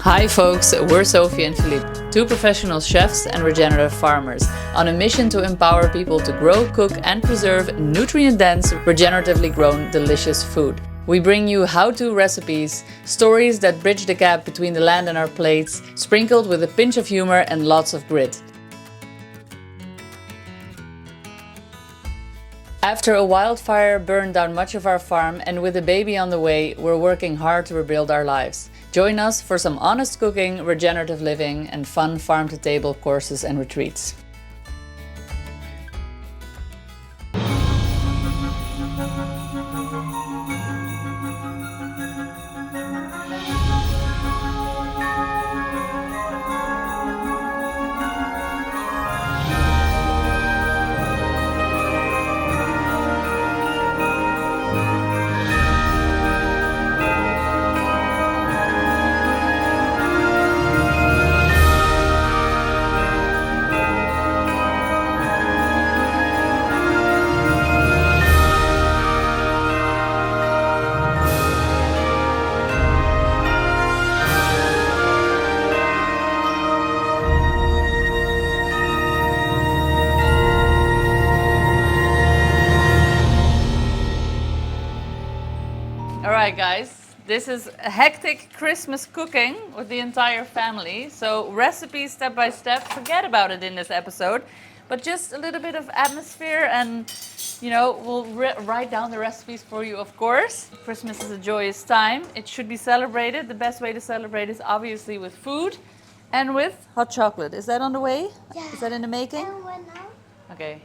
Hi folks, we're Sophie and Philippe, two professional chefs and regenerative farmers, on a mission to empower people to grow, cook and preserve nutrient-dense, regeneratively grown, delicious food. We bring you how-to recipes, stories that bridge the gap between the land and our plates, sprinkled with a pinch of humor and lots of grit. After a wildfire burned down much of our farm, and with a baby on the way, we're working hard to rebuild our lives. Join us for some honest cooking, regenerative living, and fun farm-to-table courses and retreats. Alright guys, this is hectic Christmas cooking with the entire family. So recipes step by step, forget about it in this episode. But just a little bit of atmosphere and, you know, we'll write down the recipes for you, of course. Christmas is a joyous time. It should be celebrated. The best way to celebrate is obviously with food and with hot chocolate. Is that on the way? Yeah. Is that in the making? And what now? Okay.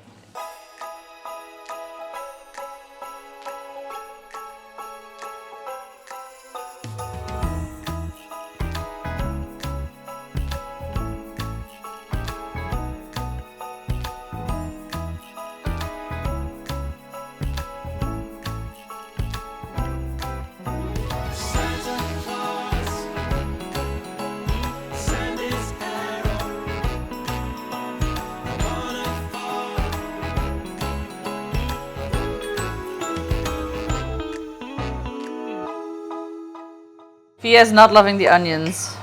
Fia's not loving the onions,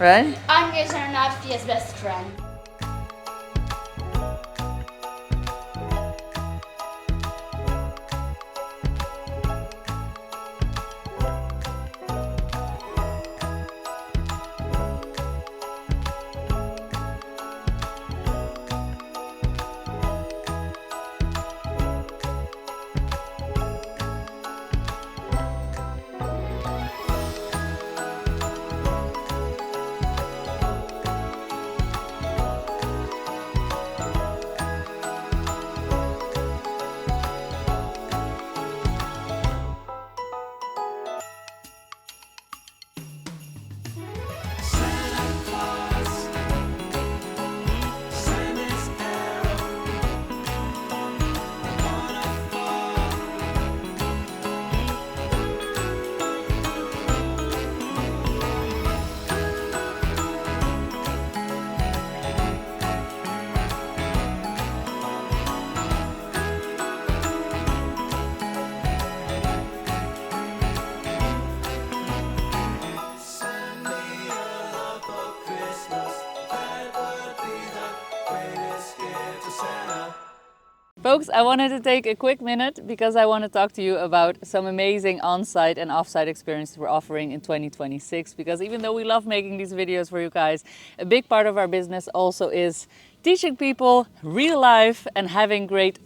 right? Onions are not Fia's best friend. Folks, I wanted to take a quick minute because I want to talk to you about some amazing on-site and off-site experiences we're offering in 2026. Because even though we love making these videos for you guys, a big part of our business also is teaching people real life and having great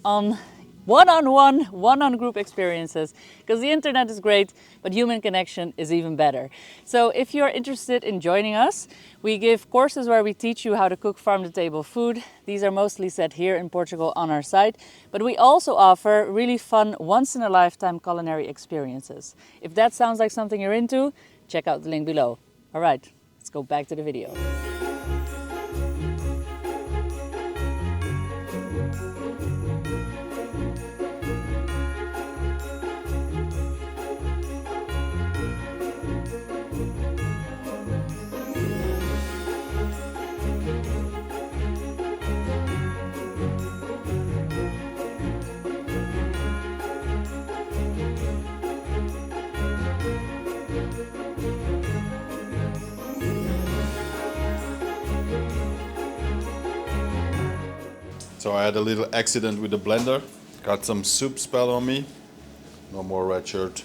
one-on-one, one-on-group experiences, because the internet is great, but human connection is even better. So if you're interested in joining us, we give courses where we teach you how to cook farm-to-table food. These are mostly set here in Portugal on our site, but we also offer really fun, once-in-a-lifetime culinary experiences. If that sounds like something you're into, check out the link below. All right, let's go back to the video. So I had a little accident with the blender. Got some soup spell on me. No more red shirt.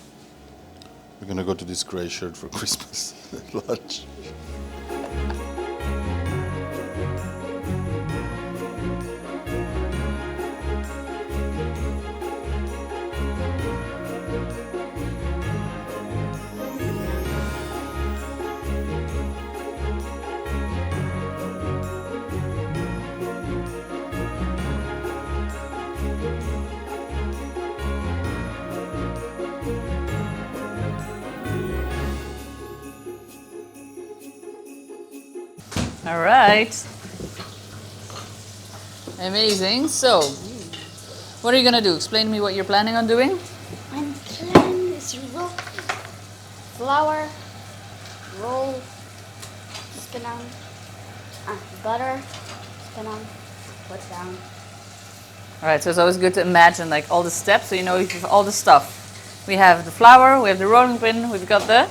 We're gonna go to this gray shirt for Christmas lunch. All right. Amazing. So, what are you gonna do? Explain to me what you're planning on doing. I'm planning this roll. Flour, roll, spin on, butter, spin on, put down. All right, so it's always good to imagine like all the steps so you know you have all the stuff. We have the flour, we have the rolling pin, we've got the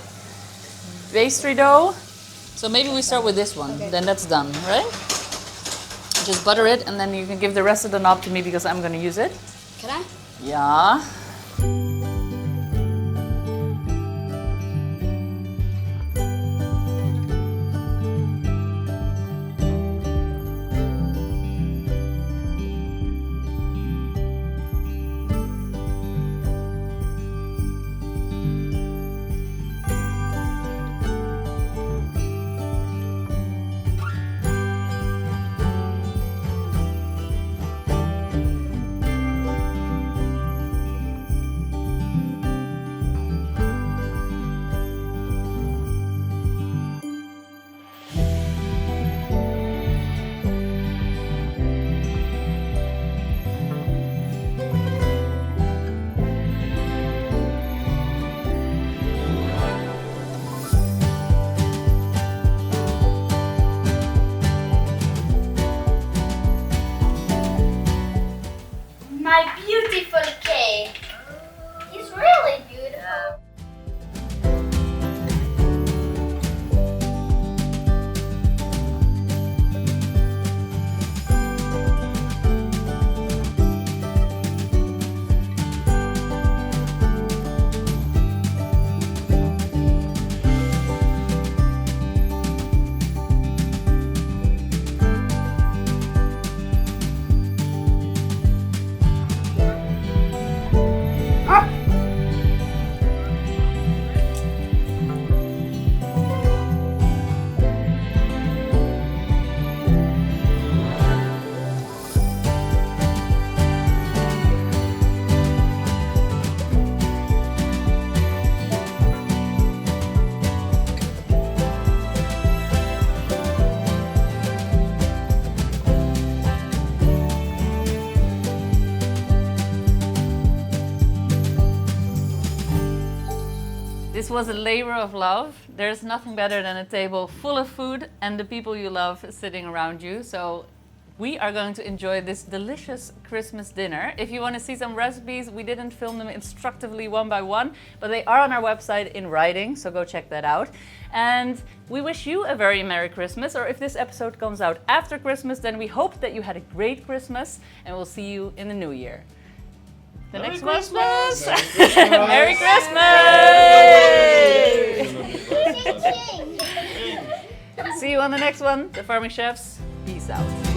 pastry dough. So maybe we start with this one, Okay. then that's done, right? Just butter it and then you can give the rest of the knob to me because I'm gonna use it. Can I? Yeah. My beautiful cake. It's really beautiful. This was a labor of love. There's nothing better than a table full of food and the people you love sitting around you. So we are going to enjoy this delicious Christmas dinner. If you want to see some recipes, we didn't film them instructively one by one, but they are on our website in writing, so go check that out. And we wish you a very Merry Christmas, or if this episode comes out after Christmas, then we hope that you had a great Christmas, and we'll see you in the new year. The next Christmas! Merry Christmas! See you on the next one. The Farming Chefs, peace out.